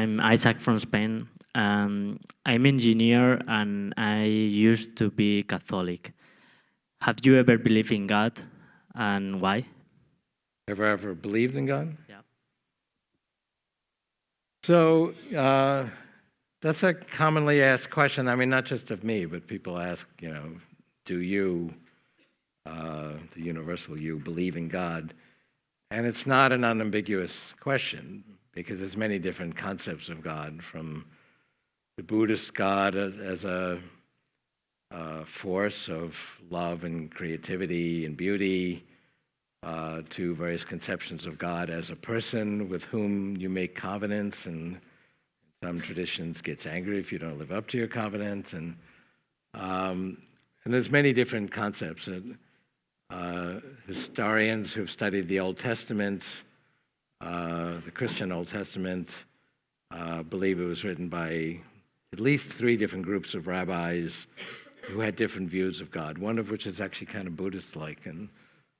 I'm Isaac from Spain. I'm engineer and I used to be Catholic. Have you ever believed in God and why? Ever believed in God? Yeah. So that's a commonly asked question. I mean, not just of me, but people ask, do you, the universal you, believe in God? And it's not an unambiguous question because there's many different concepts of God, from the Buddhist God as a force of love and creativity and beauty, to various conceptions of God as a person with whom you make covenants, and some traditions gets angry if you don't live up to your covenants, and there's many different concepts. Historians who've studied the Old Testament, the Christian Old Testament, believe it was written by at least 3 different groups of rabbis who had different views of God, one of which is actually kind of Buddhist-like, and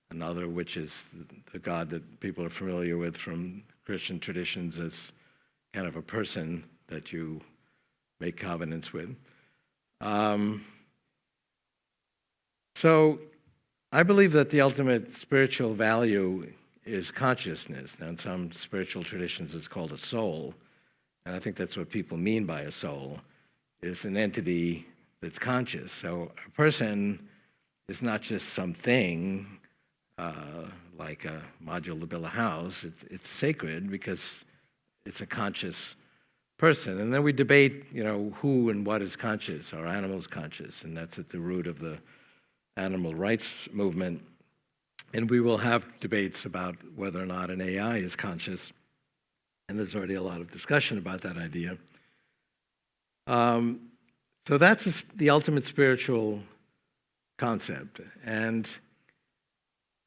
another which is the God that people are familiar with from Christian traditions as kind of a person that you make covenants with. So I believe that the ultimate spiritual value is consciousness. Now, in some spiritual traditions, it's called a soul, and I think that's what people mean by a soul, is an entity that's conscious. So a person is not just something like a module to build a house. It's sacred because it's a conscious person. And then we debate, who and what is conscious. Are animals conscious? And that's at the root of the animal rights movement. And we will have debates about whether or not an AI is conscious. And there's already a lot of discussion about that idea. So that's the ultimate spiritual concept. And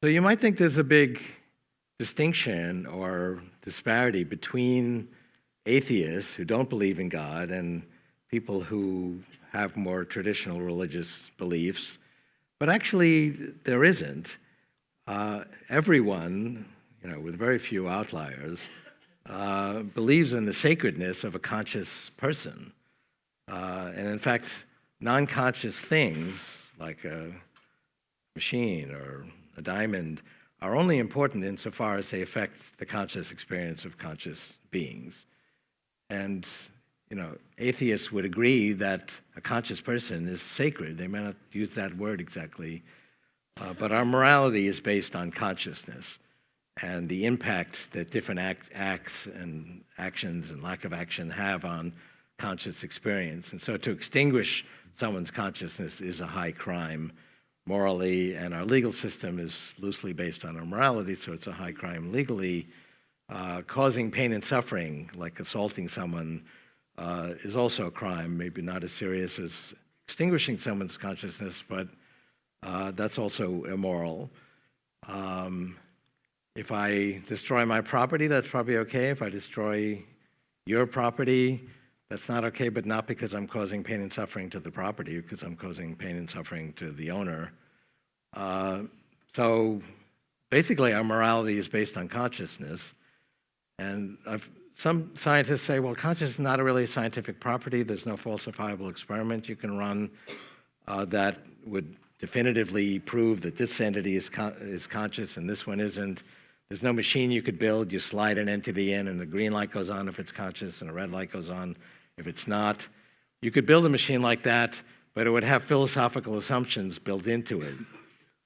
so you might think there's a big distinction or disparity between atheists who don't believe in God and people who have more traditional religious beliefs. But actually, there isn't. Everyone, with very few outliers, believes in the sacredness of a conscious person. And in fact, non-conscious things like a machine or a diamond are only important insofar as they affect the conscious experience of conscious beings. And, atheists would agree that a conscious person is sacred. They may not use that word exactly, but our morality is based on consciousness and the impact that different acts and actions and lack of action have on conscious experience. And so to extinguish someone's consciousness is a high crime morally, and our legal system is loosely based on our morality, so it's a high crime legally. Causing pain and suffering, like assaulting someone, is also a crime, maybe not as serious as extinguishing someone's consciousness, but that's also immoral. If I destroy my property, that's probably okay. If I destroy your property, that's not okay, but not because I'm causing pain and suffering to the property, because I'm causing pain and suffering to the owner. So basically, our morality is based on consciousness. And some scientists say, well, consciousness is not really a scientific property. There's no falsifiable experiment you can run that would definitively prove that this entity is conscious and this one isn't. There's no machine you could build. You slide an entity in and the green light goes on if it's conscious and the red light goes on if it's not. You could build a machine like that, but it would have philosophical assumptions built into it.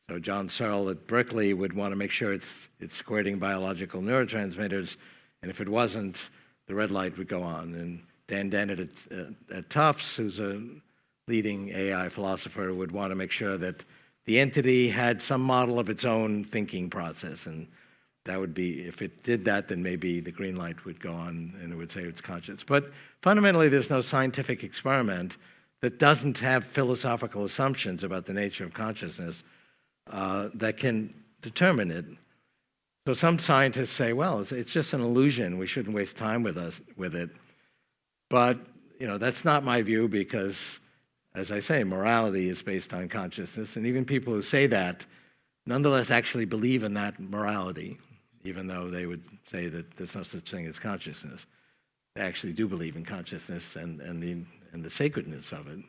So John Searle at Berkeley would want to make sure it's squirting biological neurotransmitters, and if it wasn't, the red light would go on. And Dan Dennett at Tufts, who's a leading AI philosopher, would want to make sure that the entity had some model of its own thinking process, and that would be, if it did that, then maybe the green light would go on and it would say it's conscious. But fundamentally, there's no scientific experiment that doesn't have philosophical assumptions about the nature of consciousness that can determine it. So some scientists say, well, it's just an illusion. We shouldn't waste time with it. But that's not my view because, as I say, morality is based on consciousness, and even people who say that nonetheless actually believe in that morality, even though they would say that there's no such thing as consciousness. they actually do believe in consciousness and the sacredness of it.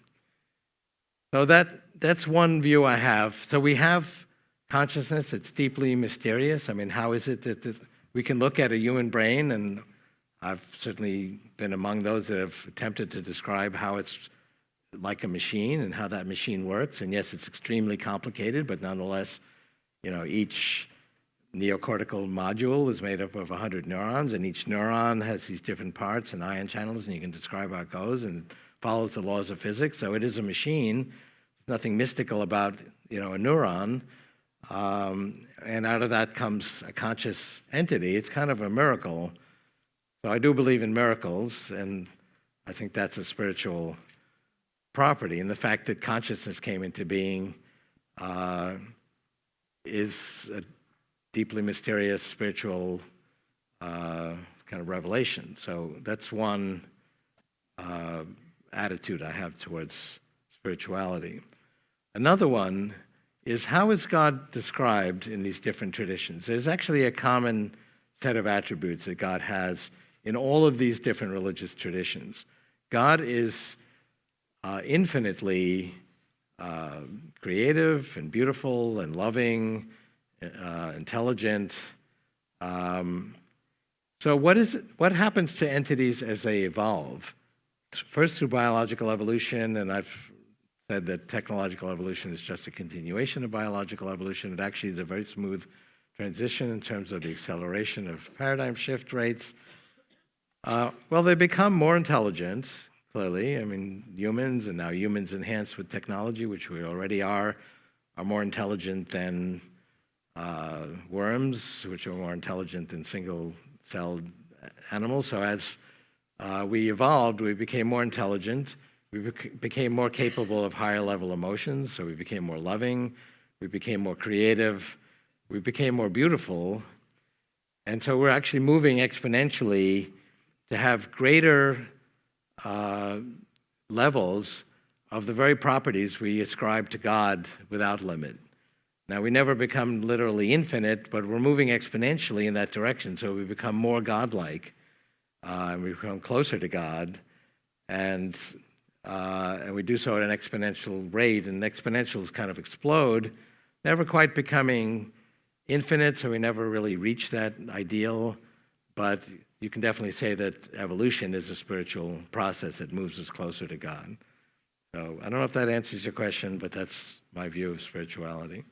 So that's one view I have. So we have consciousness. It's deeply mysterious. I mean, how is it that we can look at a human brain, and I've certainly been among those that have attempted to describe how it's like a machine and how that machine works. And yes, it's extremely complicated, but nonetheless, each neocortical module is made up of 100 neurons, and each neuron has these different parts and ion channels, and you can describe how it goes, and it follows the laws of physics. So it is a machine. There's nothing mystical about a neuron. And out of that comes a conscious entity. It's kind of a miracle. So I do believe in miracles, and I think that's a spiritual property. And the fact that consciousness came into being is a deeply mysterious spiritual kind of revelation. So that's one attitude I have towards spirituality. Another one is, how is God described in these different traditions? There's actually a common set of attributes that God has in all of these different religious traditions. God is infinitely creative and beautiful and loving, intelligent. So what happens to entities as they evolve? First through biological evolution, and I've said that technological evolution is just a continuation of biological evolution. It actually is a very smooth transition in terms of the acceleration of paradigm shift rates. Well, they become more intelligent, clearly. I mean, humans, and now humans enhanced with technology, which we already are more intelligent than worms, which are more intelligent than single-celled animals. So as we evolved, we became more intelligent. We became more capable of higher-level emotions, so we became more loving. We became more creative. We became more beautiful. And so we're actually moving exponentially to have greater levels of the very properties we ascribe to God without limit. Now, we never become literally infinite, but we're moving exponentially in that direction, so we become more godlike, and we become closer to God, and we do so at an exponential rate, and exponentials kind of explode, never quite becoming infinite, so we never really reach that ideal, but you can definitely say that evolution is a spiritual process that moves us closer to God. So I don't know if that answers your question, but that's my view of spirituality.